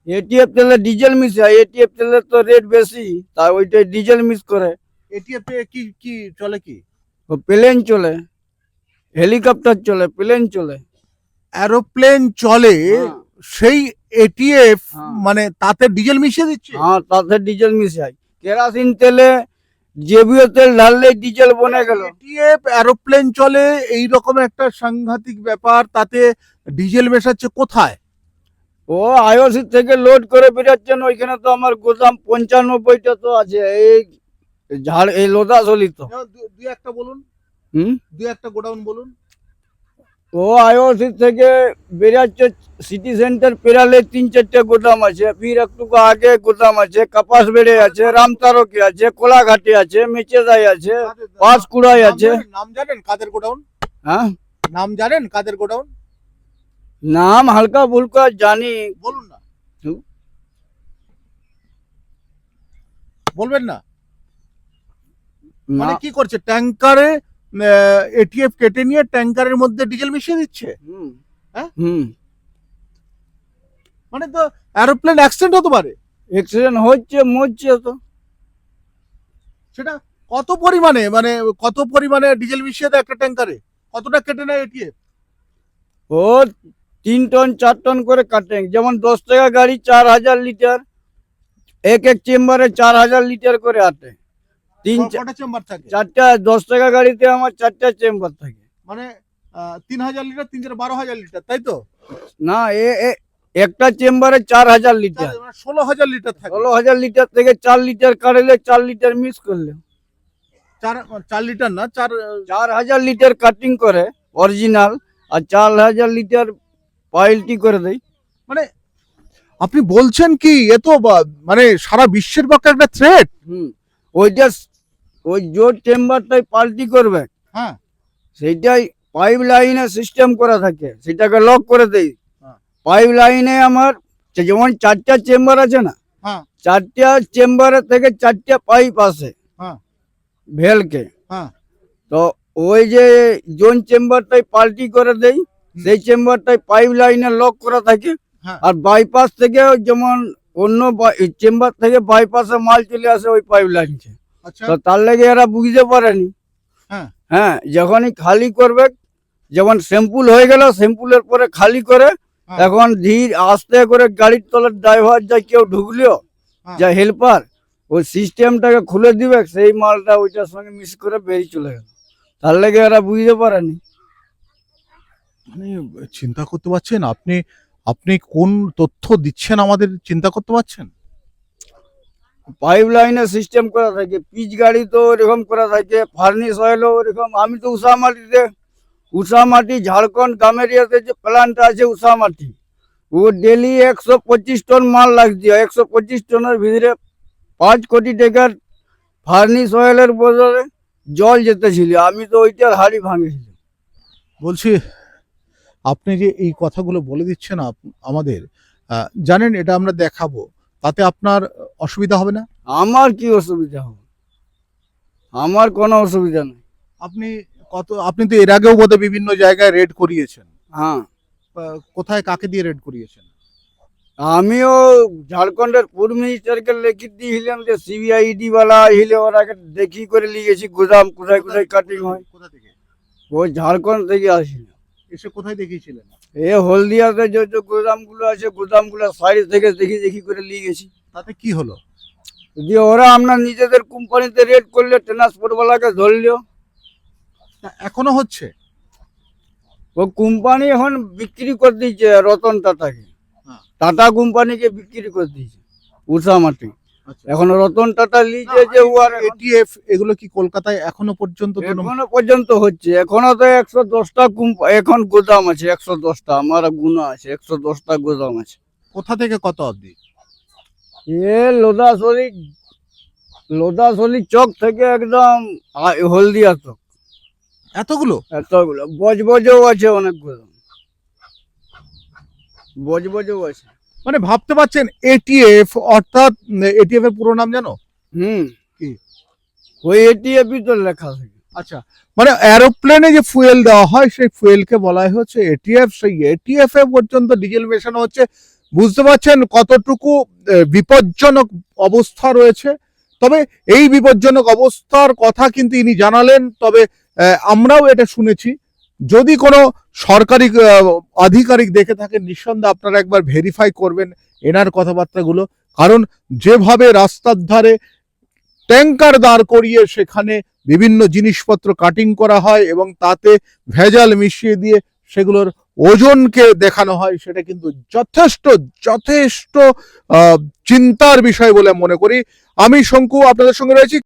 ATF তেলে diesel মিশায়, ATF তেলের তো রেট বেশি, তাই ওইটাই ডিজেল মিক্স করে। এটিএফ এ কি কি চলে, কি প্লেন চলে, হেলিকপ্টার চলে, প্লেন চলে। এরোপ্লেন চলে, হ্যাঁ। সেই এটিএফ হ্যাঁ। মানে তাতে ডিজেল মিশিয়ে দিচ্ছে? হ্যাঁ, তাতে ডিজেল মিশায়। কেরাসিন তেলে জেবিও তেল ঢাললেই ডিজেল বনে গেল। এটিএফ এরোপ্লেন চলে, এই রকম একটা সাংঘাতিক ব্যাপার, তাতে ডিজেল মেশাচ্ছে কোথায়? ও আইওসি থেকে লোড করে বেরোচ্ছেন, ওইখানে তো আমার গোদাম 95টা তো আছে, এই এই লোদাসলি তো। দুই একটা বলুন, হুম, দুই একটা গোডাউন বলুন। ও আইওসি থেকে বেরোচ্ছে, সিটি সেন্টার পেরালে 3-4টে গোদাম আছে, ফির একটু আগে গোদাম আছে, কাপাস বেড়ে আছে, রামতারকে আছে, কোলাঘাটে আছে, মেচেদাই আছে, পাঁশকুড়ায় আছে। নাম জানেন কাদের গোডাউন? হ্যাঁ, নাম জানেন কাদের গোডাউন? নাম হালকা ফুলকা জানি। বলুন না। হুম। বলবেন না? মানে না। কি করছে, ট্যাঙ্কারে এটিএফ কেটে নিয়ে ট্যাঙ্কারের মধ্যে ডিজেল মিশিয়ে দিচ্ছে? হুম। হ্যাঁ? হুম। মানে তো এরোপ্লেন অ্যাক্সিডেন্ট হতে পারে। অ্যাক্সিডেন্ট হচ্ছে, মরছে তো। সেটা কত পরিমাণে, মানে কত পরিমাণে ডিজেল মিশিয়ে দেয় একটা ট্যাঙ্কারে? কতটা কেটে নেয় এটিএফ? ও 3 টন 4 টন করে কাটেন, যেমন 10 টাকা গাড়ি 4000 লিটার, এক এক চেম্বারে 4000 লিটার করে আটে। কটা চেম্বার থাকে? 4টা 10 টাকা গাড়িতে আমার 4টা চেম্বার থাকে। মানে 3000 লিটার, 12,000 লিটার, তাই তো? না, একটা চেম্বারে 4000 লিটার। 16,000 লিটার থাকে। 16,000 লিটার থেকে 4 লিটার কাটলে 4 লিটার মিস করলে 4 লিটার না, 4000 লিটার কাটিং করে অরিজিনাল, আর 4000 লিটার পাইলটি করে দেয়। মানে আপনি বলছেন কি, এ তো মানে সারা বিশ্বের পক্ষে একটা থ্রেট। হুম। ওইটা ওই জোর চেম্বারটাই পাল্টি করবে, হ্যাঁ। সেইটাই পাইপ লাইনে সিস্টেম করা থাকে, সেটাকে লক করে দেই। হ্যাঁ। পাইপ লাইনে আমার যেমন 4টা চেম্বার আছে না, হ্যাঁ। 4টা চেম্বারের থেকে 4টা পাইপ আসে। হ্যাঁ। ভেলকে। হ্যাঁ। তো ওই যে জোন চেম্বারটাই পাল্টি করে দেই, সেই চেম্বারটাই পাইপ লাইনে লক করা থাকে। হ্যাঁ। আর বাইপাস থেকে যেমন অন্য চেম্বার থেকে বাইপাসে মাল চলে আসে ওই পাইপ লাইনকে। আচ্ছা। তো তার লেগে এরা বুঝতে পারেনি। হ্যাঁ। হ্যাঁ, যখনই খালি করবে, যেমন স্যাম্পুল হয়ে গেল, স্যাম্পুলের পরে খালি করে, হ্যাঁ। এখন ধীর আস্তে করে গাড়ির তলার ড্রাইভার যা কেউ ঢুকলিও, হ্যাঁ। যা হেল্পার, ওই সিস্টেমটাকে খুলে দিবে, সেই মালটা ওইটার সঙ্গে মিক্স করে বেরিয়ে চলে গেল। তার লেগে এরা বুঝতে পারেনি। মানে চিন্তা করতে পারছেন আপনি, আপনি কোন তথ্য দিচ্ছেন আমাদের, চিন্তা করতে পারছেন? পাইপ লাইনে সিস্টেম করা থাকে, পিচ গাড়ি তো ওরকম করা থাকে, ফার্নিশ অয়েলও ওরকম। আমি তো উষামাটি ঝাড়খণ্ড গামেরিয়াতে যে প্ল্যান্ট আছে উষামাটি, ও ডেলি 125 টন মাল লাগছে। 125 টনের ভিতরে 5 কোটি টাকার ফার্নিশ অয়েলের বদলে জল যেতেছিল, আমি তো ওইটার হাড়ি ভাঙেছিল। বলছি, আপনি যে এই কথাগুলো বলে দিচ্ছেন আমাদের, জানেন এটা আমরা দেখাবো, তাতে আপনার অসুবিধা হবে না? আমার কি অসুবিধা হবে? আমার কোনো অসুবিধা নেই। আপনি তো এর আগেও বোধহয় বিভিন্ন জায়গায় রেড করিয়েছেন। হ্যাঁ, কোথায় কাকে দিয়ে রেড করিয়েছেন? আমিও ঝাড়খণ্ডের ফুড মিনিস্টারকে লিখিত দিয়েছিলাম যে সিবিআইডি বালা আহিলে ওরাকে দেখি করে নিয়ে গেছি গোদাম কোথায় কোথায় কাটিং হয়। কোথা থেকে? ওই ঝাড়খণ্ড থেকে আসছিল। এসে কোথায় দেখিয়েছিলেন? এ হলদিয়াতে যে যে গোদামগুলো আছে, গোদামগুলো সাইড থেকে দেখি দেখি করে নিয়ে গেছি। তাতে কি হলো? দিয়ে ওরা আপনার নিজেদের কোম্পানিতে রেড করলে, ট্রান্সপোর্ট বালাকে ধরলো। এখনো হচ্ছে? ও কোম্পানি এখন বিক্রি করে দিয়েছে রতন টাটাকে। হ্যাঁ। টাটা কোম্পানিকে বিক্রি করে দিয়েছে উষামাটি। আচ্ছা। এখন রতন টাটা লিজে যে এটিএফ এগুলো কি কলকাতায় এখনো পর্যন্ত? এখনো পর্যন্ত হচ্ছে। এখনো তো 110টা এখন গোদাম আছে, 110টা আমার গুণা আছে, 110টা গোদাম আছে। কোথা থেকে কত অবধি? এ লোদাসলি চক থেকে একদম হলদিয়া চক, এতগুলো? এতগুলো। বজবজও আছে অনেকগুলো, বজবজও আছে। মানে ভাবতে পারছেন, এটিএফ অর্থাৎ এটিএফ এর পুরো নাম জানো? হুম। কি? ওই এটিএফই তো লেখা থাকে। আচ্ছা, মানে এরোপ্লেনে যে ফুয়েল দেওয়া হয় সেই ফুয়েলকে বলা হচ্ছে এটিএফ, সেই এটিএফ এ পর্যন্ত ডিজেল মেশানো হচ্ছে। বুঝতে পারছেন কতটুকু বিপজ্জনক অবস্থা রয়েছে। তবে এই বিপজ্জনক অবস্থার কথা কিন্তু ইনি জানালেন। তবে আমরাও এটা শুনেছি, যদি কোনো সরকারি আধিকারিক দেখে থাকেন নিঃসন্দেহে আপনারা একবার ভেরিফাই করবেন এনার কথাবার্তাগুলো। কারণ যেভাবে রাস্তার ধারে ট্যাঙ্কার দাঁড় করিয়ে সেখানে বিভিন্ন জিনিসপত্র কাটিং করা হয় এবং তাতে ভেজাল মিশিয়ে দিয়ে সেগুলোর ওজনকে দেখানো হয়, সেটা কিন্তু যথেষ্ট যথেষ্ট চিন্তার বিষয় বলে মনে করি। আমি শঙ্কু আপনাদের সঙ্গে রয়েছি।